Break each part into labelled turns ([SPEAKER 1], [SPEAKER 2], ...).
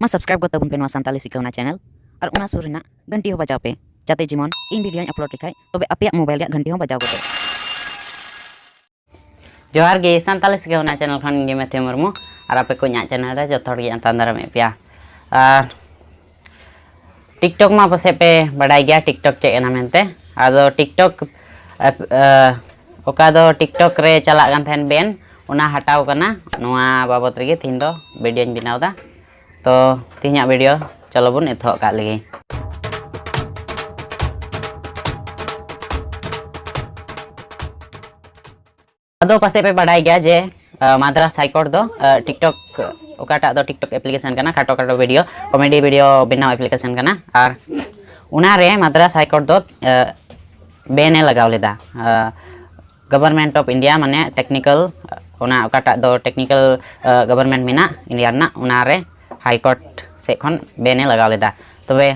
[SPEAKER 1] मा सब्सक्राइब करता बुन पे नवा संताली सिखावना चैनल और उना सुर रेना घंटी हो बजाव पे जाते जेमन इन वीडियो अपलोड लिखाई तबे अपे मोबाइल रे घंटी हो बजाव गोते।
[SPEAKER 2] जोहार गे संताली सिखावना चैनल खन गे मेथे मुर्मू और आपे को न्या चैनल रे जथोड़ गे अंतांदर में पिया और टिकटॉक मा पसे पे बड़ाई गया टिकटॉक चे एना मेनते आदो टिकटॉक ओका दो टिकटॉक रे चला गन थेन बेन उना हटाव कना नोआ बाबत रे थिन दो वीडियो बनावदा तो तिहिना वीडियो चलो बुन एथो का लगी। अदो पसे पे बड़ाई गया जे माद्रास हाईकोर्ट दो टिकटॉक ओकाटा दो टिकटॉक एप्लीकेशन कना खाटो खाटो वीडियो कॉमेडी वीडियो बनाव एप्लीकेशन कना और उना रे माद्रास हाईकोर्ट दो बेने लगाव लेदा गवर्नमेंट ऑफ इंडिया माने टेक्निकल उना ओकाटा दो टेक्निकल गवर्नमेंट मिना इंडिया ना उना रे हाईकोर्ट से खन बेने लगाव लेदा तबे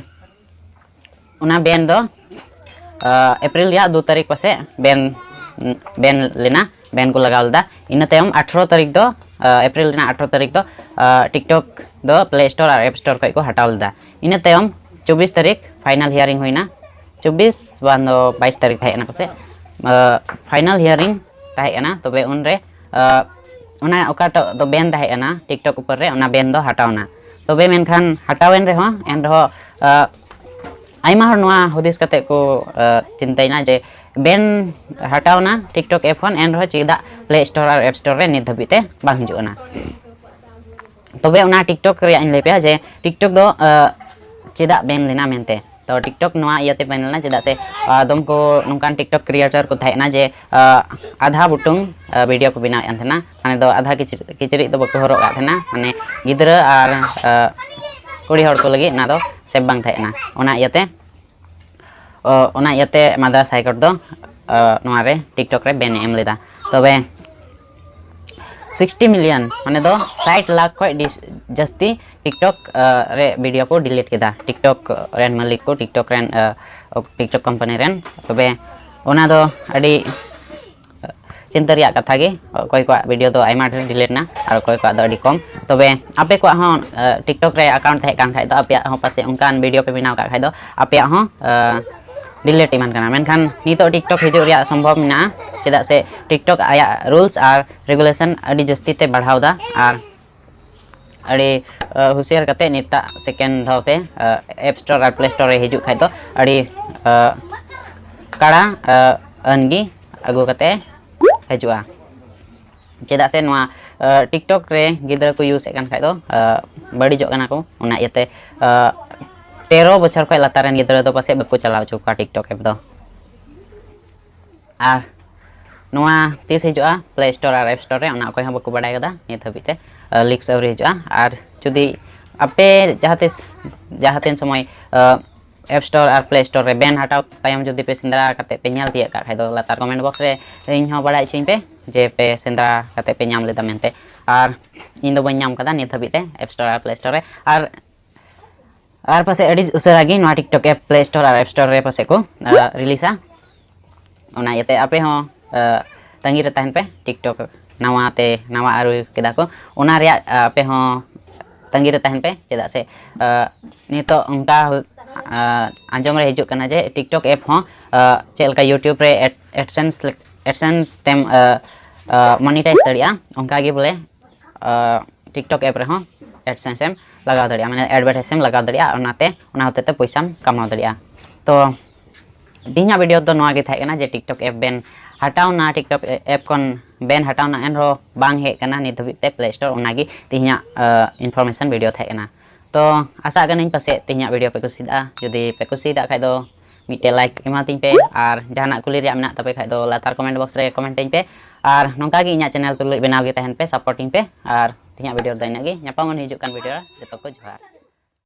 [SPEAKER 2] उना बेन दो अप्रैल या 2 तारीख पसे बेन लेना बेन को लगाव लेदा इन तयम 18 तारीख दो अप्रैल ना 18 तारीख दो टिकटॉक दो प्ले स्टोर और एप स्टोर को हटाव लेदा इन तयम 24 तारीख फाइनल हियरिंग होइना 24 बांदो 22 तारीख थायना पसे फाइनल हियरिंग ताहेना तबे उन रे उना ओकाटो दो बेन ताहेना टिकटॉक ऊपर रे उना बेन दो हटावना तबे मेनखान हटावेन रे हो एन रहो आइमा हर नोआ हुदिस कते को चिंताइना जे बेन हटावना टिकटॉक एप फोन एन रहो चिदा प्ले स्टोर और एप स्टोर रे नित धबिते बांग हिजुना तबे उना टिकटॉक रे इन लेपया जे टिकटॉक दो चिदा बेन लेना मेनते तो टिकटॉक नोआ इयाते बेनना चिदा से दमको नुकान टिकटॉक क्रिएटर को थायना जे आधा बुटुंग वीडियो को बनाव एन थेना माने दो आधा किचरी दो बको हरोग थेना माने गिदरा और कुड़ी हर को लगी ना दो सेब बांग थायना ओना इयाते माद्रास हाईकोर्ट दो नोआ रे टिकटॉक रे बेन एम लेदा तबे 60 मिलियन माने दो 60 लाख को जस्ती टिकटॉक रे वीडियो को डिलीट किदा टिकटॉक रेन मालिक को TikTok rain TikTok company rain तबे ओना दो अडी चिंता रिया कथा गे कोई को वीडियो दो आइमा डिलीट ना और कोई को अडी कम तबे आपे को हो टिकटॉक रे अकाउंट थाय कान खाय दो आपे हो पासे उनकान वीडियो पे बनाव का खाय दो आपे हो डिलीट इमान कना मेनखान नितो टिकटॉक हिजु रिया संभव ना चेदा से टिकटॉक आया रूल्स और रेगुलेशन अडी जस्ती ते बढ़ावदा और अड़ी हुशियार कते निता सेकेंड धावते एप स्टोर और प्ले स्टोर रे हिजु खाय दो अड़ी काड़ा अनगी अगु कते हजुआ चेदा से नोआ टिकटॉक रे गिदरा को यूज एकान खाय दो बड़ी जो कना को उना इते 13 बछर को लतारन गिदरा दो पासे बको चलाव चुका टिकटॉक एप दो आ नोआ तीस हिजुआ प्ले स्टोर और एप स्टोर रे उना कोई हम बको बडाय गदा नित हबिते लिक्स अवरी हिजुआ और जुदी आपे जहातिन समय एप स्टोर और प्ले स्टोर रे बेन हटाव तायम जुदी पे सेंद्रा कते पे ᱧᱮᱞ दिया का खाय दो लतार कमेंट बॉक्स रे इन हो बडाय चिन पे जे पे सेंद्रा कते पे ᱧᱟᱢ लेदा मेनते और इन दो बन ᱧᱟᱢ कदा नित हबिते एप स्टोर और प्ले स्टोर रे और पासे अडी उसरा गी नोआ टिकटॉक एप प्ले स्टोर और एप स्टोर रे पासे को रिलीजा उना यते आपे हो तंगी रे तहन पे टिकटॉक नवा आरु केदा को उना रे आपे हो तंगी रे तहन पे चेदा से नितो उनका आंजम रे हिजु कना जे टिकटॉक एप हो चेलका यूट्यूब रे एडसेंस तेम मोनेटाइज दरिया उनका गे बोले टिकटॉक एप रे हो एडसेंस एम लगाव दरिया माने एडवर्टाइजमेंट लगाव दरिया उनाते उना होते पैसा कमाव दरिया तो दिना वीडियो दो नोआ गे थाय कना जे टिकटॉक एप बेन हटाव ना टिकटॉक एप कौन बेन हटाव ना एनरो बांग हे कना नित हबिते प्ले स्टोर उनागी तिहिना इनफॉरमेशन वीडियो थाय कना तो आशा कना पासे तिहिना वीडियो पे कुसिदा जदी पे कुसिदा खाय दो मिटे लाइक एमातिन पे और जहाना कुली रे मेना तबे खाय दो लातार कमेंट बॉक्स रे कमेंटिंग पे और नोंका गे इना चैनल तुलुय बनाव गे तहन पे सपोर्टिंग पे और तिहिना वीडियो द इनागी ᱧᱟᱯᱟᱢ हिजु कान वीडियो जतो को जोहार।